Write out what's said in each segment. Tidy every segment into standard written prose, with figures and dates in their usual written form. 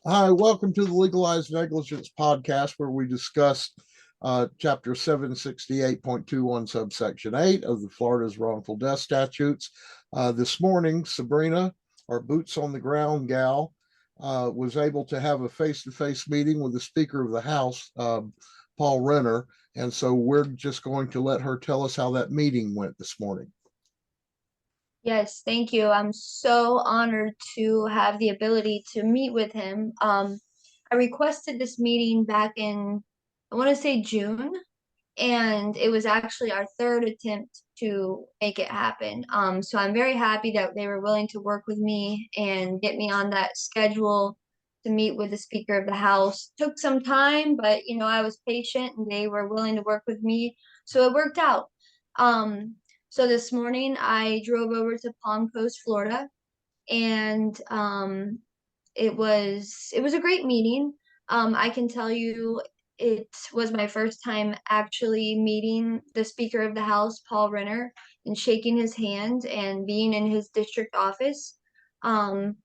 Hi, welcome to the Legalized Negligence podcast, where we discuss Chapter 768.21, subsection 8 of the Florida's wrongful death statutes. This morning, Sabrina, our boots on the ground gal, was able to have a face to face meeting with the Speaker of the House, Paul Renner. And so we're just going to let her tell us how that meeting went this morning. Yes, thank you. I'm so honored to have the ability to meet with him. I requested this meeting back in, I want to say June, and it was actually our third attempt to make it happen. So I'm very happy that they were willing to work with me and get me on that schedule to meet with the Speaker of the House. Took some time, but I was patient and they were willing to work with me. So it worked out. Um, so this morning I drove over to Palm Coast, Florida, and it was a great meeting. I can tell you it was my first time actually meeting the Speaker of the House, Paul Renner, and shaking his hand and being in his district office. Um,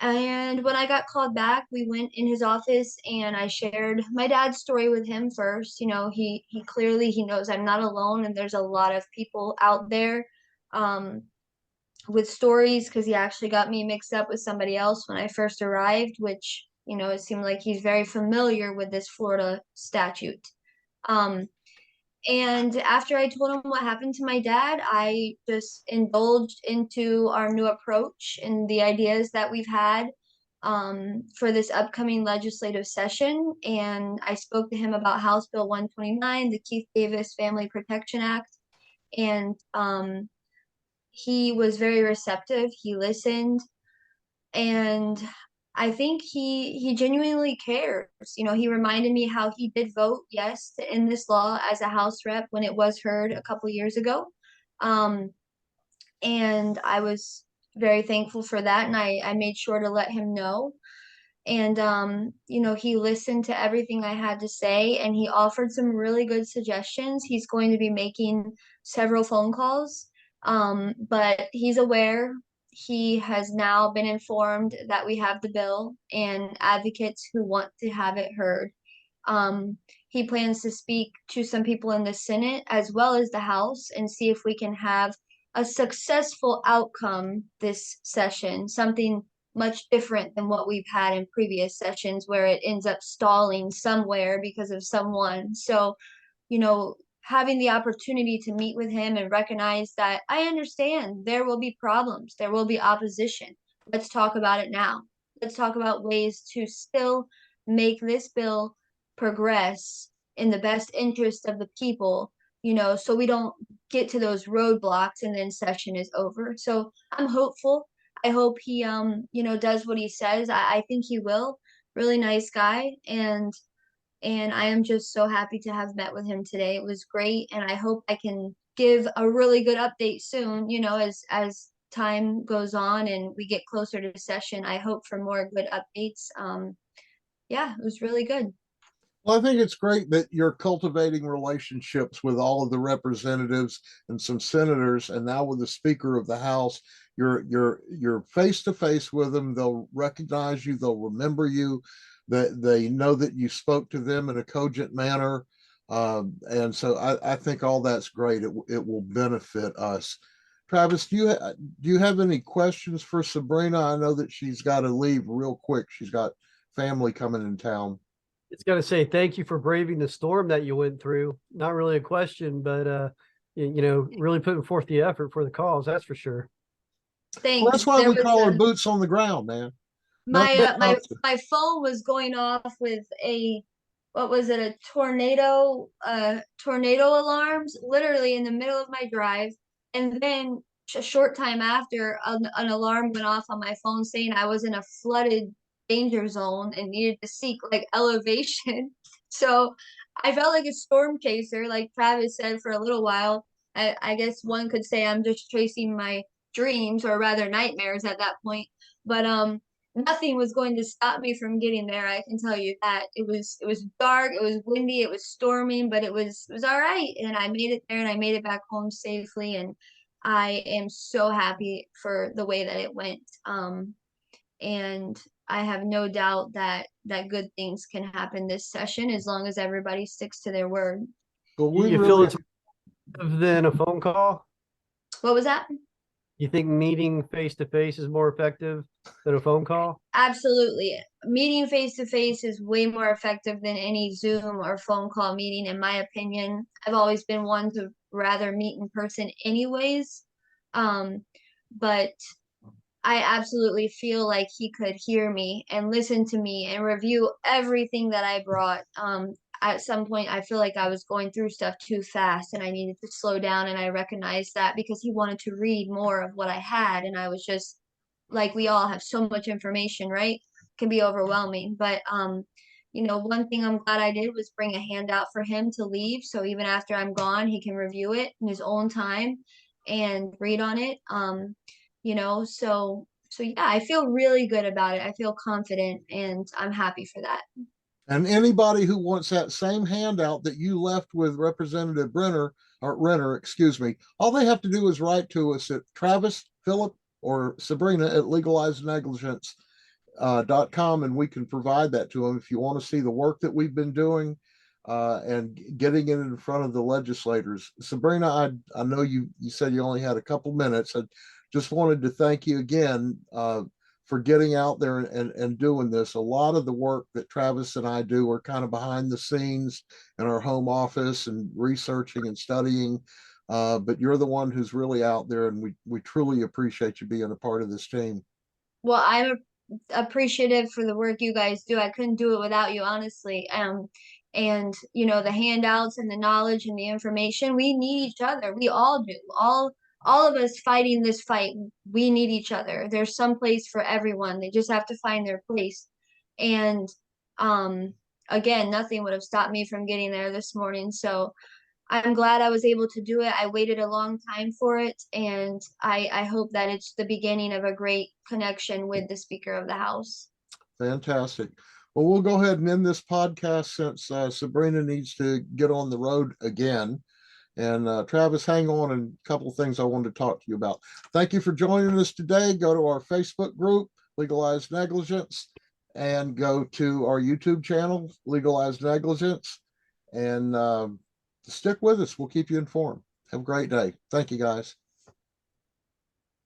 and when I got called back, we went in his office and I shared my dad's story with him first. He clearly he knows I'm not alone and there's a lot of people out there um with stories because he actually got me mixed up with somebody else when I first arrived, which, it seemed like he's very familiar with this Florida statute. Um, and after I told him what happened to my dad, I just indulged into our new approach and the ideas that we've had for this upcoming legislative session. And I spoke to him about House Bill 129, the Keith Davis Family Protection Act. And he was very receptive. He listened, and I think he genuinely cares. He reminded me how he did vote yes to end this law as a House rep when it was heard a couple years ago. Um, and I was very thankful for that, and I made sure to let him know. And he listened to everything I had to say, and he offered some really good suggestions. He's going to be making several phone calls, but he's aware. He has now been informed that we have the bill and advocates who want to have it heard. He plans to speak to some people in the Senate as well as the House and see if we can have a successful outcome this session, something much different than what we've had in previous sessions where it ends up stalling somewhere because of someone. So, having the opportunity to meet with him and recognize that I understand there will be problems, there will be opposition. Let's talk about it now. Let's talk about ways to still make this bill progress in the best interest of the people, so we don't get to those roadblocks and then session is over. So I'm hopeful. I hope he does what he says. I think he will. Really nice guy, and I am just so happy to have met with him today. It was great, and I hope I can give a really good update soon, as time goes on and we get closer to session. I hope for more good updates. Yeah, it was really good. Well, I think it's great that you're cultivating relationships with all of the representatives and some senators, and now with the Speaker of the House. You're face to face with them. They'll recognize you. They'll remember you. That they know that you spoke to them in a cogent manner, and so I think all that's great. It will benefit us. Travis, do you have any questions for Sabrina? I know that she's got to leave real quick. She's got family coming in town. It's got to say thank you for braving the storm that you went through. Not really a question, but really putting forth the effort for the cause. That's for sure. Well, that's Thanks. why There we was call her boots on the ground, man. my Nothing uh, my stops her. my phone was going off with a what was it, a tornado alarms literally in the middle of my drive, and then a short time after an alarm went off on my phone saying I was in a flooded danger zone and needed to seek like elevation. So I felt like a storm chaser, like Travis said, for a little while. I guess one could say I'm just chasing my dreams, or rather nightmares at that point. But nothing was going to stop me from getting there. I can tell you that. It was dark, it was windy, it was storming, but it was all right. And I made it there and I made it back home safely. And I am so happy for the way that it went. and I have no doubt that good things can happen this session as long as everybody sticks to their word. Well, You, we you feel really, it's better than a phone call? What was that? You think meeting face to face is more effective than a phone call? Absolutely. Meeting face to face is way more effective than any Zoom or phone call meeting, in my opinion. I've always been one to rather meet in person anyways. But I absolutely feel like he could hear me and listen to me and review everything that I brought. At some point, I feel like I was going through stuff too fast and I needed to slow down. And I recognized that because he wanted to read more of what I had. And I was just like, we all have so much information, right? It can be overwhelming. But, one thing I'm glad I did was bring a handout for him to leave. So even after I'm gone, he can review it in his own time and read on it. So yeah, I feel really good about it. I feel confident and I'm happy for that. and anybody who wants that same handout that you left with Representative Brenner or Renner, excuse me, all they have to do is write to us at Travis, Philip, or Sabrina at legalizednegligence.com, and we can provide that to them if you want to see the work that we've been doing and getting it in front of the legislators. Sabrina, I know you said you only had a couple minutes. I just wanted to thank you again for getting out there and doing this. A lot of the work that Travis and I do are kind of behind the scenes in our home office and researching and studying. But you're the one who's really out there, and we truly appreciate you being a part of this team. Well, I'm appreciative for the work you guys do. I couldn't do it without you, honestly. And the handouts and the knowledge and the information, we need each other. We all do. All of us fighting this fight, we need each other. There's some place for everyone. They just have to find their place. And um again, nothing would have stopped me from getting there this morning. So I'm glad I was able to do it. I waited a long time for it, and I hope that it's the beginning of a great connection with the Speaker of the House. Fantastic. Well, we'll go ahead and end this podcast since Sabrina needs to get on the road again. And Travis, hang on, and a couple of things I wanted to talk to you about. Thank you for joining us today. Go to our Facebook group, Legalized Negligence, and go to our YouTube channel, Legalized Negligence, and stick with us. We'll keep you informed. Have a great day. Thank you, guys.